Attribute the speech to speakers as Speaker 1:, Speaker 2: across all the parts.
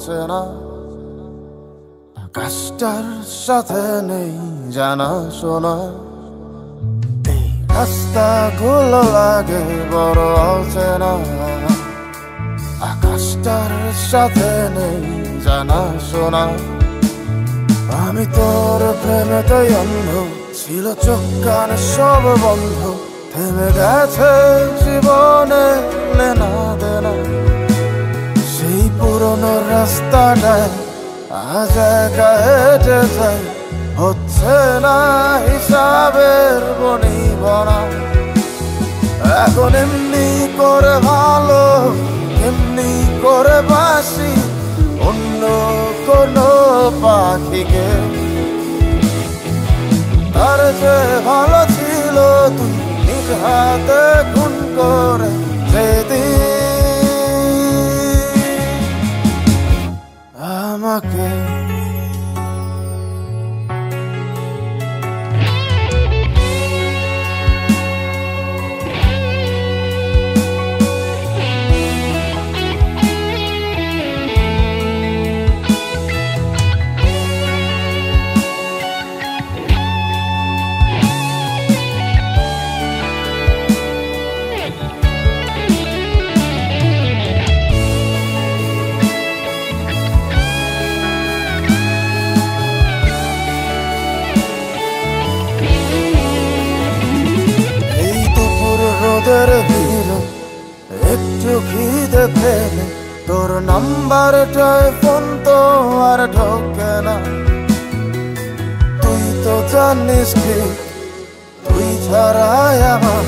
Speaker 1: অচেনা আকাশটার সাথে নেই জানা শোনা এই রাস্তাগুলো লাগে বড় অচেনা আকাশটার সাথে নেই জানা শোনা আমি তোর প্রেমেতেই অন্ধ ছিল চোখ কান সব বন্ধ থেমে গেছে জীবনে লেনা দেনা সেই পুরনো রাস্তাটায় আজ একা হেঁটে যাই হচ্ছে না হিসাবের বনিবনা এখন এমনি করে ভালো এমনি করে বাসি অন্য কোনো পাখিকে তার যে ভালো ছিল তুই নিজ হাতে খুন করে যেদিন আমাকে রোদের ভিড় একটু খিদে পেলে তোর নাম্বারটায় ফোন তো আর ঢোকে না তুই তো জানিস ঠিক তুই ছাড়াই আমার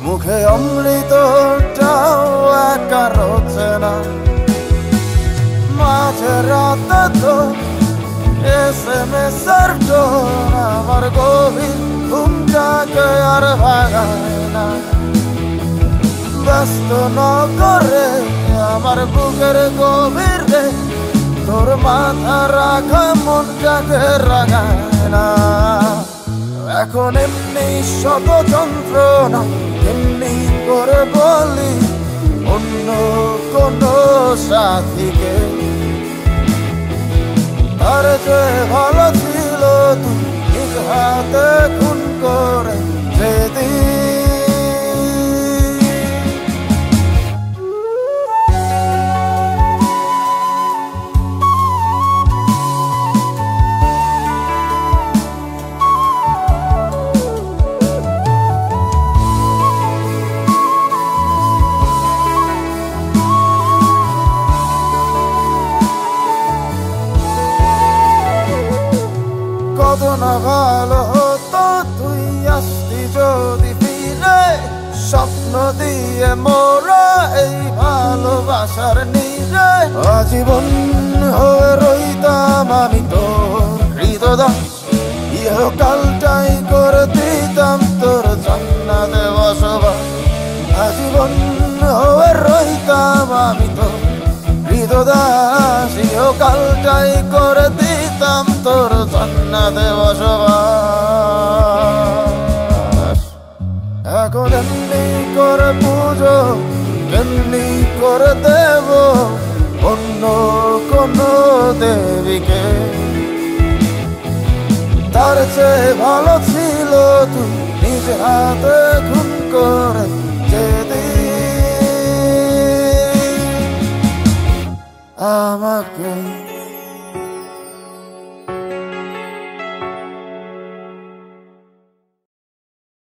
Speaker 1: মুখে অমৃতটাও একা রোচে না মাঝে রাতে তো SMS-এর টোন আমার গভীর ঘুমটাকে আর ভাগায় না ব্যস্ত ন করে আমার বুকের গভীরে তোর মাথা রাখা মনটাকে রাগায় না এখন এমনি শত যন্ত্রণা এমনি করে বলি অন্য কোনো সাথীকে তার যে ভালো ছিল তুই নিজ হাতে খুন করে যেদিন কত না ভালো হতো তুই আসতি যদি ফিরে স্বপ্ন দিয়ে মোরা এই ভালোবাসার নীড়ে আজীবন হয়ে রইতাম আমি তোর হৃদদাস ইহকালটাই করে দিতাম তোর জান্নাতে বসবাস আজীবন হয়ে রইতাম আমি তোর হৃদদাস ইহকালটাই করে দিতাম তোর জান্নাতে বসবাস এখন এমনি করে পুজো এমনি করে দেব অন্য কোনো দেবীকে তার চেয়ে ভালো ছিল তুই নিজ হাতে খুন করে যেদিন আমাকে